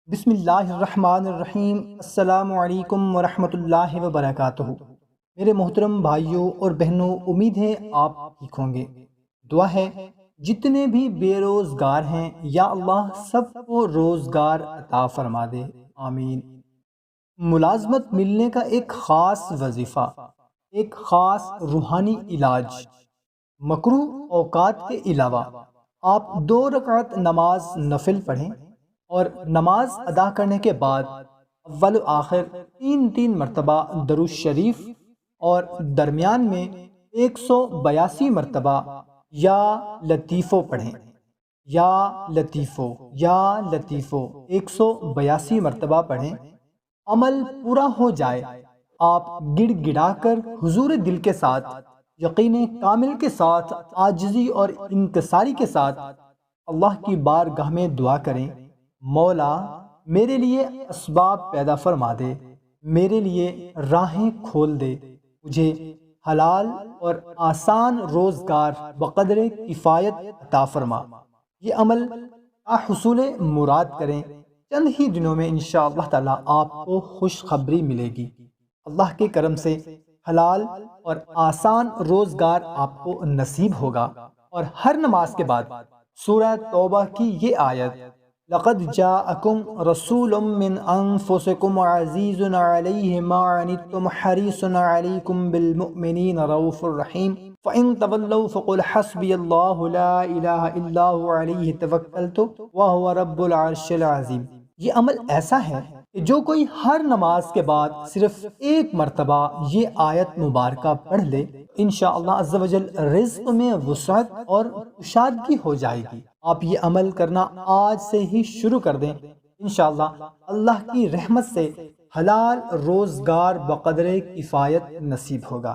بسم اللہ الرحمن الرحیم۔ السلام علیکم ورحمۃ اللہ وبرکاتہ۔ میرے محترم بھائیوں اور بہنوں، امید ہے آپ ٹھیک ہوں گے۔ دعا ہے جتنے بھی بے روزگار ہیں یا اللہ سب کو روزگار عطا فرما دے، آمین۔ ملازمت ملنے کا ایک خاص وظیفہ، ایک خاص روحانی علاج۔ مکروہ اوقات کے علاوہ آپ 2 رکعت نماز نفل پڑھیں اور نماز ادا کرنے کے بعد اول و آخر 3 مرتبہ درود شریف اور درمیان میں 182 مرتبہ یا لطیفو پڑھیں۔ یا لطیفو یا لطیفو 182 مرتبہ پڑھیں۔ عمل پورا ہو جائے آپ گڑ گڑا کر حضور دل کے ساتھ، یقین کامل کے ساتھ، عاجزی اور انکساری کے ساتھ اللہ کی بارگاہ میں دعا کریں، مولا میرے لیے اسباب پیدا فرما دے، میرے لیے راہیں کھول دے، مجھے حلال اور آسان روزگار بقدر کفایت عطا فرما۔ یہ عمل حصول مراد کریں، چند ہی دنوں میں انشاءاللہ تعالی آپ کو خوشخبری ملے گی۔ اللہ کے کرم سے حلال اور آسان روزگار آپ کو نصیب ہوگا۔ اور ہر نماز کے بعد سورہ توبہ کی یہ آیت، لقد جاءکم رسول من انفسکم عزیز علیہ ما عنتم حریص علیکم بالمؤمنین رؤوف الرحیم فإن تولوا فقل حسبی اللہ لا الہ الا هو علیہ توکلت وہو رب العرش العظیم۔ یہ عمل ایسا ہے کہ جو کوئی ہر نماز کے بعد صرف 1 مرتبہ یہ آیت مبارکہ پڑھ لے، انشاءاللہ عز و جل رزق میں وسعت اور کشادگی ہو جائے گی۔ آپ یہ عمل کرنا آج سے ہی شروع کر دیں، انشاءاللہ اللہ کی رحمت سے حلال روزگار بقدر کفایت نصیب ہوگا۔